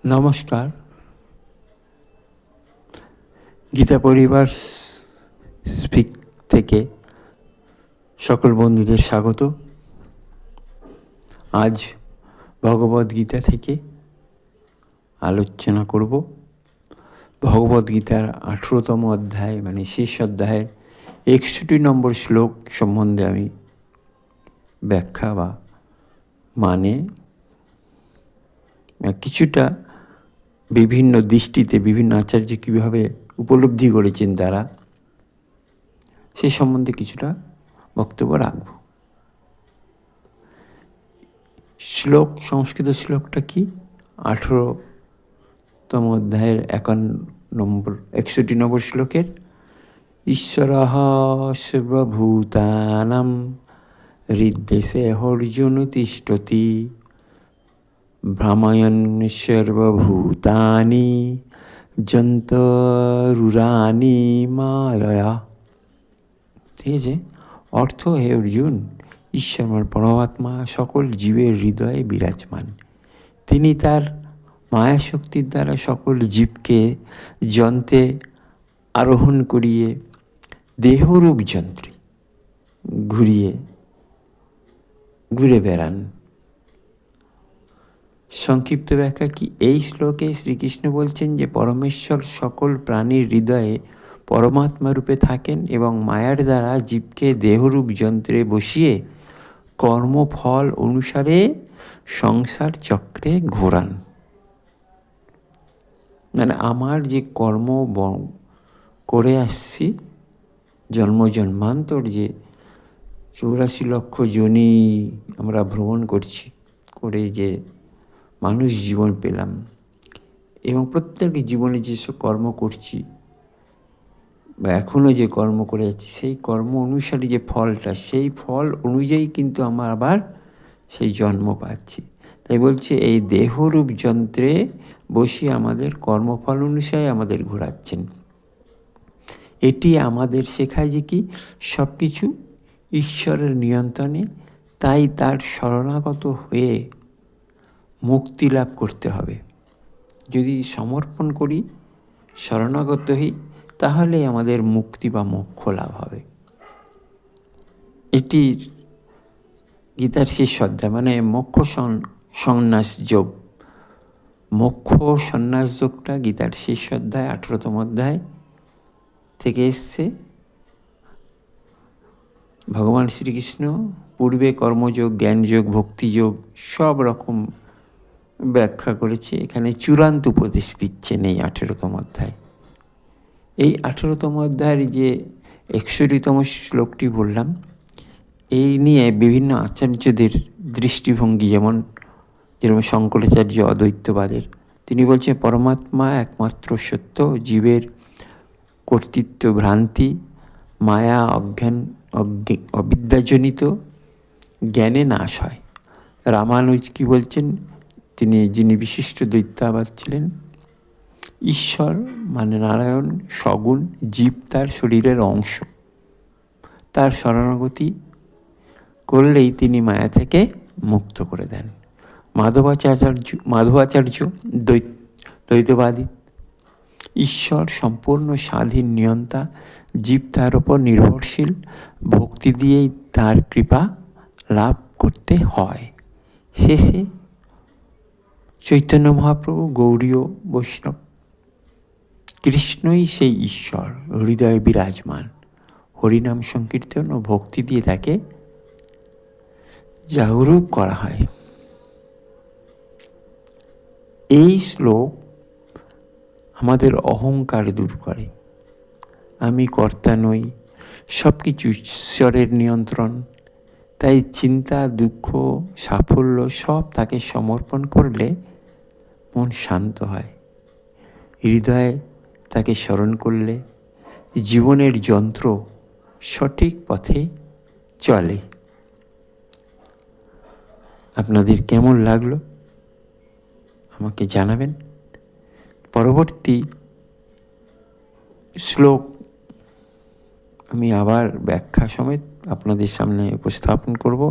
নমস্কার। গীতা পরিবার স্পিক থেকে সকল বন্ধুদের স্বাগত। আজ ভগবদ্গীতা থেকে আলোচনা করব। ভগবদ্গীতার 18তম অধ্যায় মানে শেষ অধ্যায়ের 61 নম্বর শ্লোক সম্বন্ধে আমি ব্যাখ্যা বা কিছুটা বিভিন্ন দৃষ্টিতে বিভিন্ন আচার্য কীভাবে উপলব্ধি করেছেন তারা সে সম্বন্ধে কিছুটা বক্তব্য রাখব। সংস্কৃত শ্লোকটা কি? 18তম অধ্যায়ের 61 নম্বর শ্লোকের ঈশ্বরঃ সর্বভূতানাং হৃদ্দেশে অর্জুন তিষ্ঠতি ভ্রাময়ন সর্বভূতানি যন্তরুরানি মায়া। ঠিক আছে? অর্থ, হে অর্জুন, ঈশ্বর পরমাত্মা সকল জীবের হৃদয়ে বিরাজমান। তিনি তার মায়া শক্তির দ্বারা সকল জীবকে যন্ত্রে আরোহণ করিয়ে দেহরূপ যন্ত্রে ঘুরে বেড়ান। সংক্ষিপ্ত ব্যাখ্যা কি? এই শ্লোকে শ্রীকৃষ্ণ বলছেন যে পরমেশ্বর সকল প্রাণীর হৃদয়ে পরমাত্মা রূপে থাকেন এবং মায়ার দ্বারা জীবকে দেহরূপ যন্ত্রে বসিয়ে কর্মফল অনুসারে সংসার চক্রে ঘোরান। মানে আমার যে কর্ম করে আসছি জন্মান্তর, যে 84 লক্ষ যোনি আমরা ভ্রমণ করে যে মানুষ জীবন পেলাম এবং প্রত্যেক জীবনে যেসব কর্ম করছি বা এখনও যে কর্ম করে যাচ্ছি সেই কর্ম অনুসারে যে ফলটা, সেই ফল অনুযায়ী কিন্তু আমরা আবার সেই জন্ম পাচ্ছি। তাই বলছে এই দেহরূপ যন্ত্রে বসিয়ে আমাদের কর্মফল অনুসারে আমাদের ঘোরাচ্ছেন। এটি আমাদের শেখায় যে কি সব কিছু ঈশ্বরের নিয়ন্ত্রণে, তাই তার শরণাগত হয়ে মুক্তি লাভ করতে হবে। যদি সমর্পণ করি, শরণাগত হই, তাহলে আমাদের মুক্তি বা মোক্ষ লাভ হবে। এটি গীতার শেষ অধ্যায়, মানে মোক্ষ সন্ন্যাস যোগ। মোক্ষ সন্ন্যাস যোগটা গীতার শেষ অধ্যায় 18তম অধ্যায় থেকে এসছে। ভগবান শ্রীকৃষ্ণ পূর্বে কর্মযোগ, জ্ঞানযোগ, ভক্তিযোগ সব রকম ব্যাখ্যা করেছে। এখানে চূড়ান্ত উপদেশ দিচ্ছেন এই 18তম অধ্যায়। এই 18তম অধ্যায়ের যে 61তম শ্লোকটি বললাম, এই নিয়ে বিভিন্ন আচার্যদের দৃষ্টিভঙ্গি, যেমন শঙ্করাচার্য অদ্বৈতবাদের, তিনি বলছেন পরমাত্মা একমাত্র সত্য, জীবের কর্তৃত্ব ভ্রান্তি, মায়া অবিদ্যাজনিত, জ্ঞানে নাশ হয়। রামানুজ কি বলছেন? যিনি বিশিষ্ট দ্বৈতবাদ ছিলেন, ঈশ্বর মানে নারায়ণ সগুণ, জীব তার শরীরের অংশ, তার শরণাগতি করলেই তিনি মায়া থেকে মুক্ত করে দেন। মাধবাচার্য দ্বৈতবাদী, ঈশ্বর সম্পূর্ণ স্বাধীন নিয়ন্তা, জীব তার উপর নির্ভরশীল, ভক্তি দিয়েই তার কৃপা লাভ করতে হয়। শেষে চৈতন্য মহাপ্রভু, গৌড়ীয় বৈষ্ণব, কৃষ্ণই সেই ঈশ্বর হৃদয়ে বিরাজমান। হরিনাম সংকীর্তন ও ভক্তি দিয়ে তাকে জাগরুক করা হয়। এই শ্লোক আমাদের অহংকার দূর করে। আমি কর্তা নই, সব কিছু ঈশ্বরের নিয়ন্ত্রণ। তাই চিন্তা, দুঃখ, সাফল্য সব তাকে সমর্পণ করলে মন শান্ত হয়। হৃদয়ে তাকে স্মরণ করলে জীবনের যন্ত্র সঠিক পথে চলে। আপনাদের কেমন লাগলো আমাকে জানাবেন। পরবর্তী শ্লোক আমি আবার ব্যাখ্যা সমেত আপনাদের সামনে উপস্থাপন করব।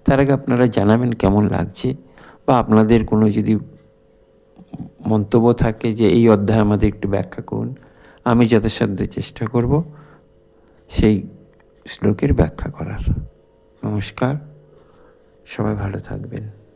তার আগে আপনারা জানাবেন কেমন লাগছে, বা আপনাদের কোনো যদি মন্তব্য থাকে যে এই অধ্যায় আমাদের একটু ব্যাখ্যা করুন, আমি যথাসাধ্য চেষ্টা করব সেই শ্লোকের ব্যাখ্যা করার। নমস্কার, সবাই ভালো থাকবেন।